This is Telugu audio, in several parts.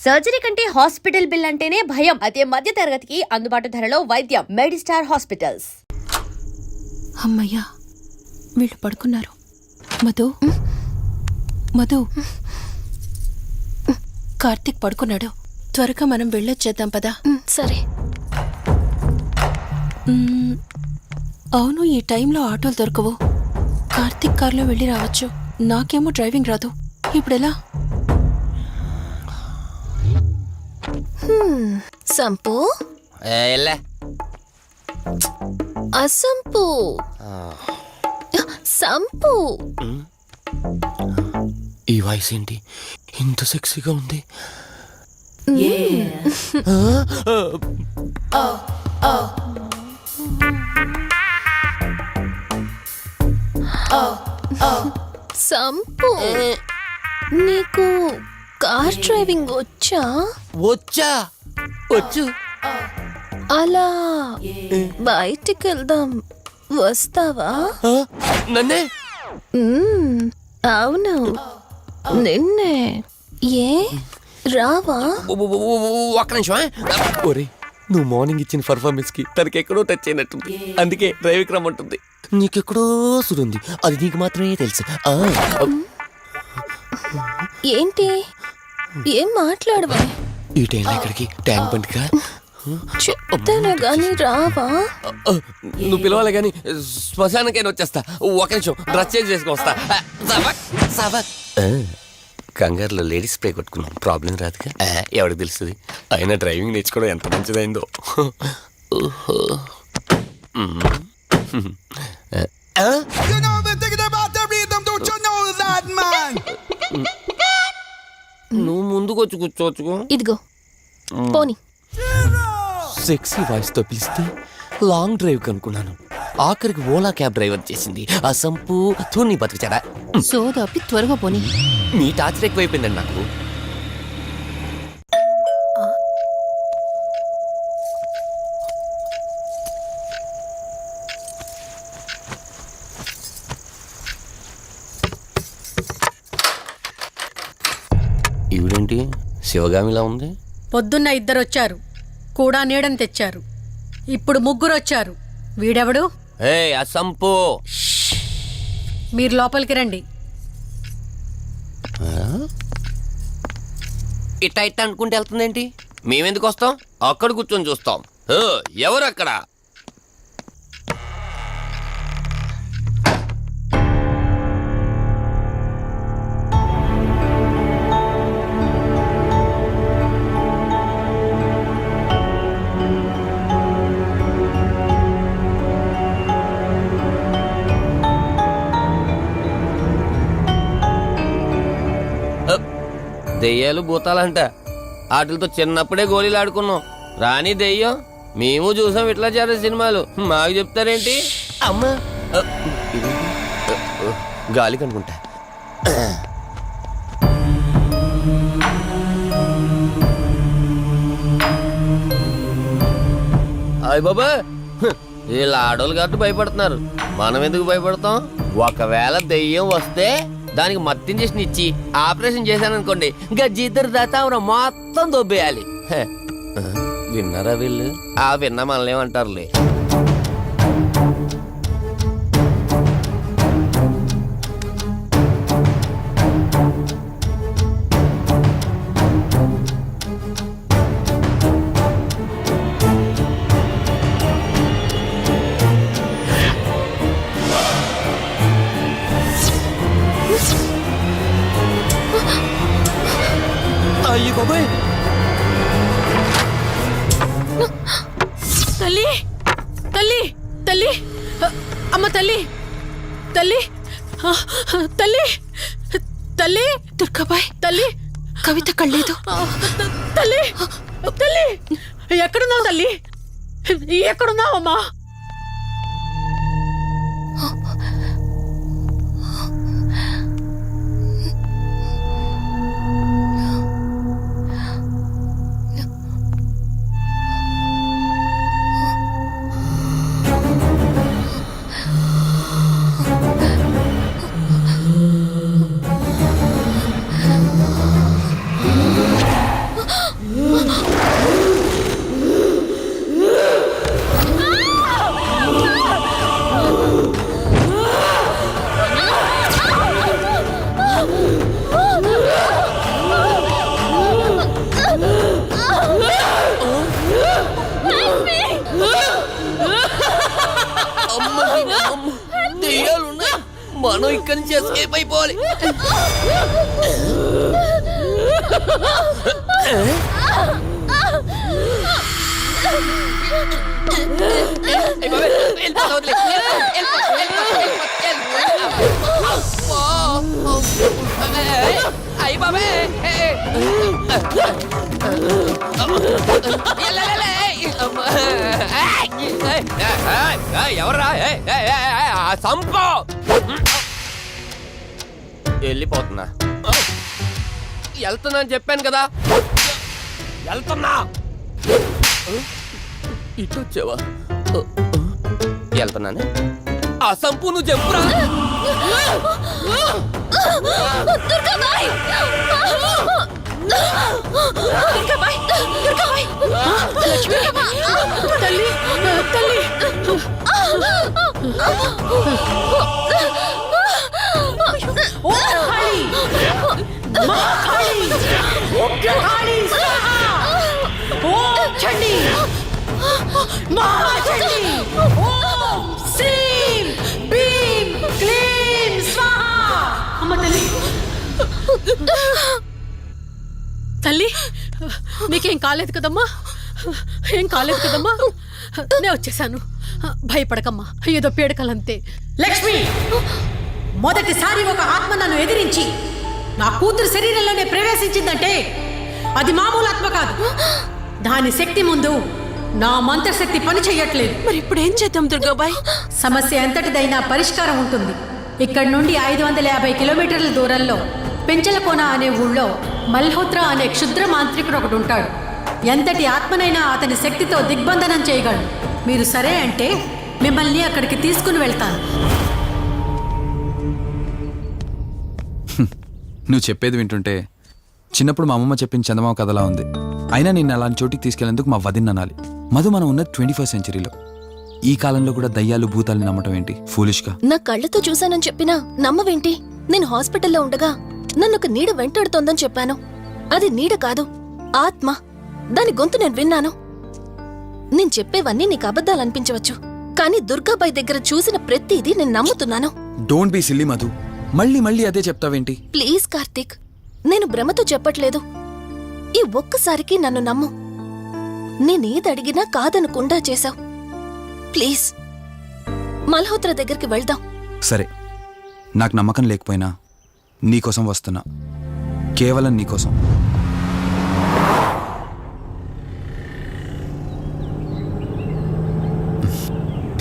సర్జరీ కంటే హాస్పిటల్ బిల్ అంటేనే భయం. అదే మధ్య తరగతికి అందుబాటు ధరలో వైద్యం. Medistar hospitals. అమ్మయ్యా, వీళ్ళు పడుకున్నారు. మధు, మధు, కార్తీక్ పడుకున్నాడు. త్వరగా మనం వెళ్ళొచ్చేద్దాం పదా. సరే. అవును, ఈ టైంలో ఆటోలు దొరకవు. కార్తీక్ కార్లో వెళ్ళి రావచ్చు. నాకేమో డ్రైవింగ్ రాదు. ఇప్పుడెలా? సంపు, అసంపు, సంపు. ఈ వాయిస్ ఏంటి ఇంత సెక్సీగా ఉంది? సంపు, నీకు కార్ డ్రైవింగ్ వచ్చా? వచ్చా, వచ్చు. అలా బయటికి వెళ్దాం, వస్తావా? నన్నే? అవును, నిన్నే. ఏ రావా? ఒక్క నిమిషం. ఒరే, నువ్వు మార్నింగ్ ఇచ్చిన పర్ఫార్మెన్స్ కి తనకి ఎక్కడో టచ్ అయినట్టుంది. అందుకే డ్రైవింగ్ రమ్మంటుంది. నీకెక్కడో సుడుంది, అది నీకు మాత్రమే తెలుసు. ఏంటి, ఏం మాట్లాడవా? ఈ టైంలో ఇక్కడికి ట్యాంక్ బండికా? చెప్తాను గాని రావా? నువ్వు పిలవాలి కానీ శ్మశానకైనా వచ్చేస్తా. ఒక నిమిషం డ్రెస్ చేంజ్ చేసుకొని వస్తా. కంగారులో లేడీస్ స్ప్రే కొట్టుకున్నాం, ప్రాబ్లం రాదుగా. ఎవరికి తెలుస్తుంది? అయినా డ్రైవింగ్ నేర్చుకోవడం ఎంత మంచిదైందో. నువ్వు ముందుకు వచ్చి కూర్చోవచ్చు. ఇదిగో పోనీ. సెక్సీ వాయిస్ తో పిలిస్తే లాంగ్ డ్రైవ్ కనుక్కున్నాను. ఆఖరికి ఓలా క్యాబ్ డ్రైవర్ చేసింది ఆ సంపు. తూని బతికిచాడా? సోదాపి త్వరగా పోనీ. మీ టార్చర్ ఎక్కువైపోయిందండి నాకు. ఈవిడేంటి శివగామిలా ఉంది? పొద్దున్న 2 వచ్చారు, కూడా నీడని తెచ్చారు. ఇప్పుడు 3 వచ్చారు. వీడెవడు? అసంపు. మీరు లోపలికి రండి. ఇట్ట ఇట్ట అనుకుంటే వెళ్తుందేంటి? మేమెందుకు వస్తాం? అక్కడ కూర్చొని చూస్తాం. ఎవరు అక్కడ? దెయ్యాలు భూతాలంట. వాటితో చిన్నప్పుడే గోళీలు ఆడుకున్నాం. రాని దెయ్యం మేము చూసాం ఇట్లా చేరే సినిమాలు. మాకు చెప్తారేంటి? అమ్మా, గాలి కనుకుంటా. అయ్య బాబా, వీళ్ళ ఆడోళ్ళు కాబట్టి భయపడుతున్నారు. మనం ఎందుకు భయపడతాం? ఒకవేళ దెయ్యం వస్తే దానికి మత్తు ఇంజెక్షన్ ఇచ్చి ఆపరేషన్ చేశాననుకోండి, గజ్జిద్దరు దాతావరం మొత్తం దొబ్బేయాలి. విన్నారా వీళ్ళు? విన్నా మనల్ని ఏమంటారులే. అయ్యి బాబాయ్, తల్లి, తల్లి, తల్లి, అమ్మ తల్లి, తల్లి, తల్లి, తల్లి, దుర్గాబాయ్, తల్లి, కవిత కళ్ళేదు. తల్లి, తల్లి, ఎక్కడున్నావు తల్లి? ఎక్కడున్నావమ్మా? మనం ఇక్కడి నుంచి ఎస్కేప్ అయిపోవాలి. అయ్యి బాబే ఎవర్రా సంపో వెళ్ళిపోతున్నా. వెళ్తున్నా అని చెప్పాను కదా, వెళ్తున్నా. ఇటు వచ్చావా? వెళ్తున్నాను. ఆ సంపు నువ్వు చెప్పురా. తల్లి తల్లి ఓ కాళీ మా కాళీ ఉగ్ర కాళీ స్వాహా ఓం చండీ మహా చండీ ఓం శ్రీం భీం క్లీం స్వాహా. అమ్మ తల్లి తల్లి నీకేం కాలేదు కదమ్మా? ఏం కాలేదు కదమ్మా? నేను వచ్చేసాను, భయపడకమ్మా. ఏదో పీడకలంతే. లక్ష్మి, మొదటిసారి ఒక ఆత్మ నన్ను ఎదిరించి నా కూతురు శరీరంలోనే ప్రవేశించిందంటే అది మామూలు ఆత్మ కాదు. దాని శక్తి ముందు నా మంత్రశక్తి పని చెయ్యట్లేదు. మరి ఇప్పుడు ఏం చేద్దాం దుర్గాబాయ్? సమస్య ఎంతటిదైనా పరిష్కారం ఉంటుంది. ఇక్కడి నుండి 550 కిలోమీటర్ల దూరంలో పెంచలకోన అనే ఊళ్ళో మల్హోత్రా అనే క్షుద్ర మాంత్రికుడు ఒకడు ఉంటాడు. ఎంతటి ఆత్మనైనా అతని శక్తితో దిగ్బంధనం చేయగలడు. మీరు సరే అంటే మిమ్మల్ని అక్కడికి తీసుకుని వెళ్తాను. నువ్వు చెప్పేది వింటుంటే చిన్నప్పుడు మా అమ్మమ్మ చెప్పిన చందమామ కథలా ఉంది. అయినా నిన్ను అలాంటి చోటికి తీసుకెళ్లేందుకు మా వదిన అనాలి. మధు, మనం ఉన్నది 21st సెంచరీలో. ఈ కాలంలో కూడా దయ్యాలు భూతాల్ని నమ్మటం ఏంటి? ఫూలిష్గా. నా కళ్ళతో చూశానని చెప్పినా నమ్మవేంటి? నేను హాస్పిటల్లో ఉండగా నన్ను ఒక నీడ వెంటాడుతోందని చెప్పాను. అది నీడ కాదు, ఆత్మ. దాని గొంతు నేను విన్నాను. నేను చెప్పేవన్నీ నీకు అబద్ధాలనిపించవచ్చు, కానీ దుర్గాబాయ్ దగ్గర చూసిన ప్రతిదీ నేను నమ్ముతున్నాను. Don't be silly Madhu. మళ్ళీ మళ్ళీ అదే చెప్తావేంటి? ప్లీజ్ కార్తీక్, నేను భ్రమతో చెప్పట్లేదు. ఈ ఒక్కసారికి నన్ను నమ్ము. నేనేది అడిగినా కాదనకుండా చేశావు. ప్లీజ్, మల్హోత్రా దగ్గరికి వెళ్దాం. సరే, నాకు నమ్మకం లేకపోయినా నీకోసం వస్తున్నా. కేవలం నీకోసం.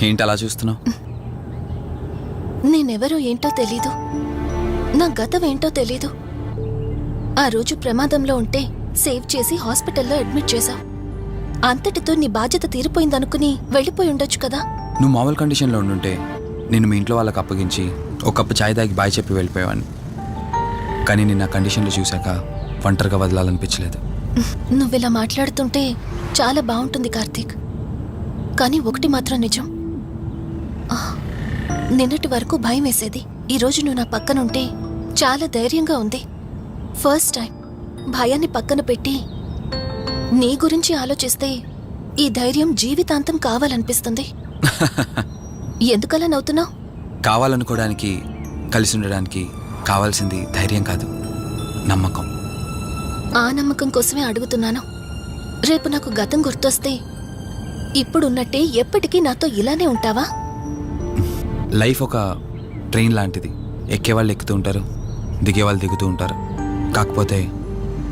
ఏంటి అలా చూస్తున్నావు? నేనెవరో ఏంటో తెలీదు, నా గతం ఏంటో తెలీదు. ఆ రోజు ప్రమాదంలో ఉంటే సేవ్ చేసి హాస్పిటల్లో అడ్మిట్ చేశావు. అంతటితో నీ బాధ్యత తీరిపోయిందనుకుని వెళ్ళిపోయి ఉండొచ్చు కదా. నువ్వు మామూలు కండిషన్లో ఉండుంటే నేను మీ ఇంట్లో వాళ్ళకి అప్పగించి ఒక కప్పు ఛాయ్ తాగి బాయ్ చెప్పి వెళ్ళిపోయేవాడిని. కానీ నేను నా కండిషన్లో చూశాక ఒంటరిగా వదలాలనిపించలేదు. నువ్విలా మాట్లాడుతుంటే చాలా బాగుంటుంది కార్తీక్, కానీ ఒకటి మాత్రం నిజం. నిన్నటి వరకు భయం వేసేది. ఈరోజు నువ్వు నా పక్కనుంటే చాలా ధైర్యంగా ఉంది. ఫస్ట్ టైం భయాన్ని పక్కన పెట్టి నీ గురించి ఆలోచిస్తే ఈ ధైర్యం జీవితాంతం కావాలనిపిస్తుంది. ఎందుకలా నవ్వుతున్నావు? కావాలనుకోవడానికి, కలిసి ఉండడానికి కావాల్సింది ధైర్యం కాదు, నమ్మకం. ఆ నమ్మకం కోసమే అడుగుతున్నాను. రేపు నాకు గతం గుర్తొస్తే ఇప్పుడున్నట్టే ఎప్పటికీ నాతో ఇలానే ఉంటావా? లైఫ్ ఒక ట్రైన్ లాంటిది. ఎక్కేవాళ్ళు ఎక్కుతూ ఉంటారు, దిగేవాళ్ళు దిగుతూ ఉంటారు. కాకపోతే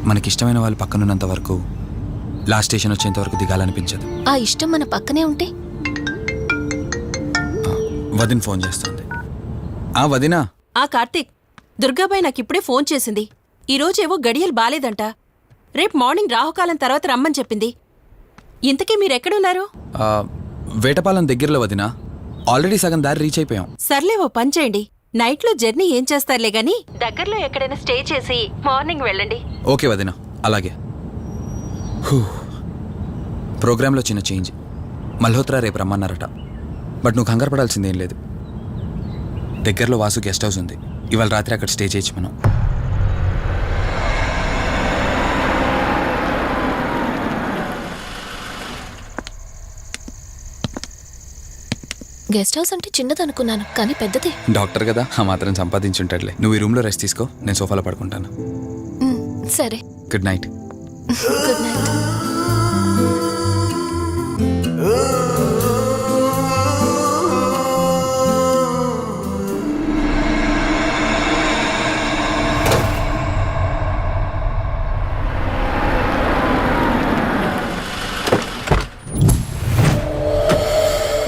మనకిష్టమైన వాళ్ళు పక్కనున్నంత వరకు లాస్ట్ స్టేషన్ వచ్చేంత వరకు దిగాలనిపించదు. ఆ ఇష్టం మన పక్కనే ఉంటే? వదిన ఫోన్ చేస్తుంది. వదినా. కార్తీక్, దుర్గాబాయ్ నాకిప్పుడే ఫోన్ చేసింది. ఈరోజేవో గడియలు బాలేదంట. రేపు మార్నింగ్ రాహుకాలం తర్వాత రమ్మని చెప్పింది. ఇంతకీ మీరెక్కడున్నారు? వేటపాలెం దగ్గరలో వదినా. ఆల్రెడీ సగం దారి రీచ్ అయిపోయాం. సర్లే, ఓ పని చేయండి. నైట్లో జర్నీ ఏం చేస్తారులే గాని దగ్గరలో ఎక్కడైనా స్టే చేసి మార్నింగ్ వెళ్ళండి. ఓకే వదినా, అలాగే. ప్రోగ్రాంలో చిన్న చేంజ్. మల్హోత్రా రేపు రమ్మన్నారట. బట్ నువ్వు కంగారు పడాల్సిందేం లేదు. దగ్గరలో వాసు గెస్ట్ హౌస్ ఉంది. ఇవాళ రాత్రి అక్కడ స్టే చేయొచ్చు మనం. గెస్ట్ హౌస్ అంటే చిన్నదనుకున్నాను కానీ పెద్దది. డాక్టర్ కదా, ఆ మాత్రం సంపాదించుంటాడులే. నువ్వు ఈ రూమ్లో రెస్ట్ తీసుకో, నేను సోఫాలో పడుకుంటాను. సరే, గుడ్ నైట్. Good night.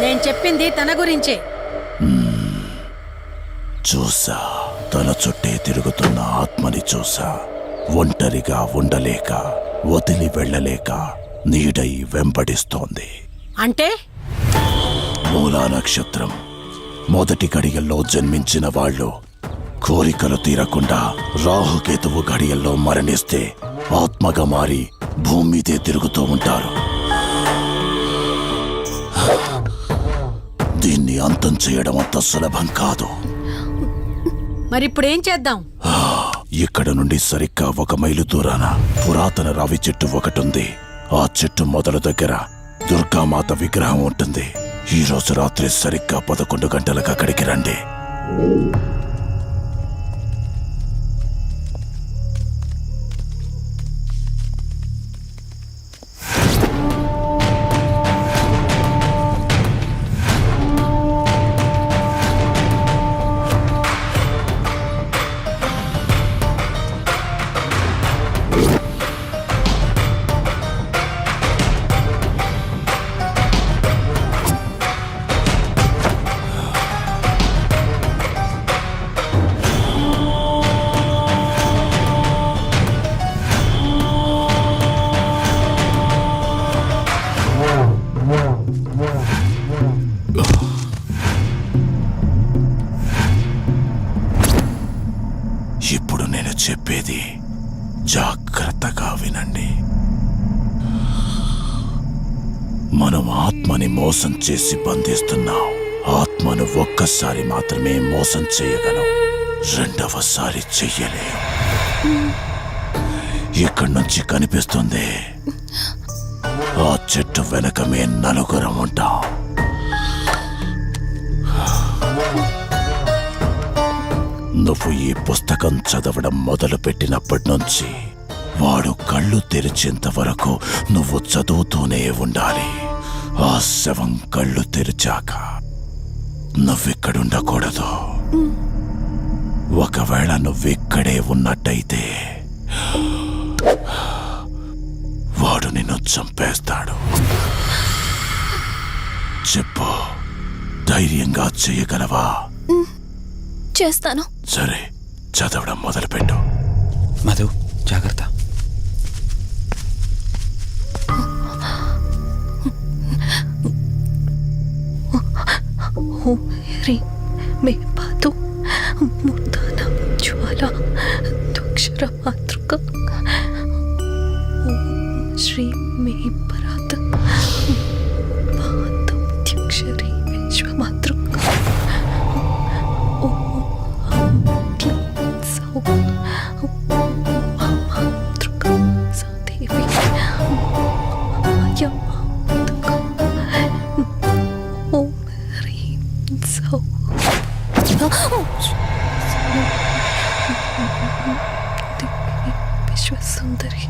నేను చెప్పింది తన గురించే. చూసా, తన చుట్టే తిరుగుతున్న ఆత్మని చూసా. ఒంటరిగా ఉండలేక, వదిలి వెళ్ళలేక నీడై వెంబడిస్తోంది. అంటే మూలా నక్షత్రం మొదటి గడియల్లో జన్మించిన వాళ్ళు కోరికలు తీరకుండా రాహుకేతువు గడియల్లో మరణిస్తే ఆత్మగా మారి భూమి మీదే తిరుగుతూ ఉంటారు. దీన్ని అంతం చేయడం అంత సులభం కాదు. మరిప్పుడు ఏం చేద్దాం? ఇక్కడ నుండి సరిగ్గా 1 మైలు దూరాన పురాతన రావి చెట్టు ఒకటుంది. ఆ చెట్టు మొదల దగ్గర దుర్గామాత విగ్రహం ఉంటుంది. ఈ రోజు రాత్రి సరిగ్గా 11 గంటలకు అక్కడికి రండి. ఇప్పుడు నేను చెప్పేది జాగ్రత్తగా వినండి. మనం ఆత్మని మోసం చేసి బంధిస్తున్నాం. ఆత్మను ఒక్కసారి మాత్రమే మోసం చేయగలం, రెండవసారి చెయ్యలేం. ఇక్కడి నుంచి కనిపిస్తుంది, ఆ చెట్టు వెనకమే నలుగురం ఉంటాం. నువ్వు ఈ పుస్తకం చదవడం మొదలు పెట్టినప్పటి నుంచి వాడు కళ్ళు తెరిచేంత వరకు నువ్వు చదువుతూనే ఉండాలి. ఆ శవం కళ్ళు తెరిచాక నువ్విక్కడుండకూడదు. ఒకవేళ నువ్విక్కడే ఉన్నట్టయితే వాడు నిన్ను చంపేస్తాడు. చెప్పు, ధైర్యంగా చేయగలవా? చేస్తాను. సరే, చదవడం మొదలుపెట్టు. మధు, జాగ్రత్త. రీ మే పాదు మూర్ధన జ్వాల దుక్షర మాతృక శ్రీ మే పరాత పాదక్షరి విశ్వమాతృక మాతృక సదేవి విశ్వసుందరి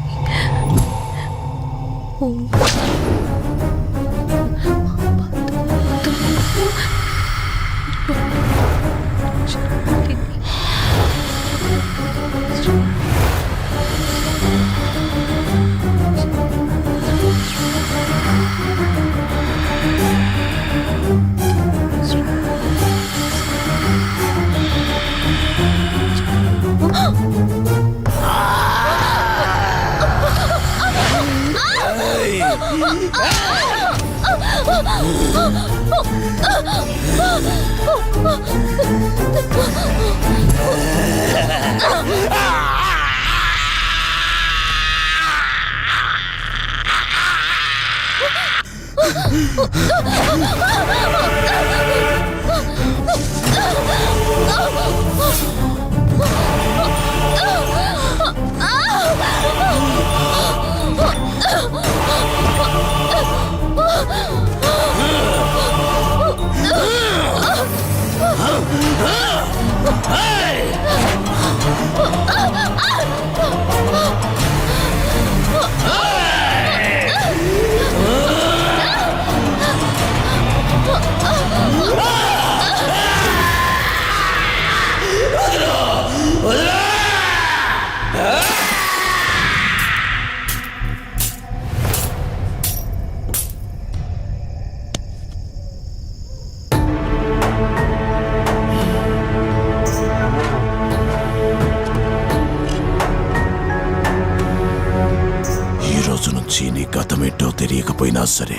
నుంచి నీ గతమేంటో తెలియకపోయినా సరే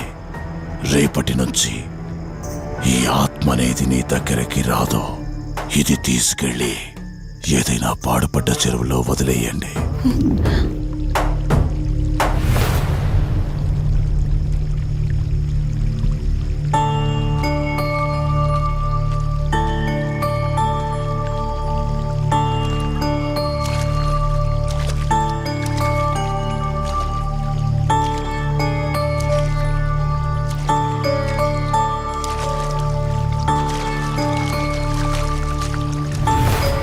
రేపటి నుంచి ఈ ఆత్మ అనేది నీ దగ్గరికి రాదు. ఇది తీసుకెళ్ళి ఏదైనా పాడుపడ్డ చెరువులో వదిలేయండి.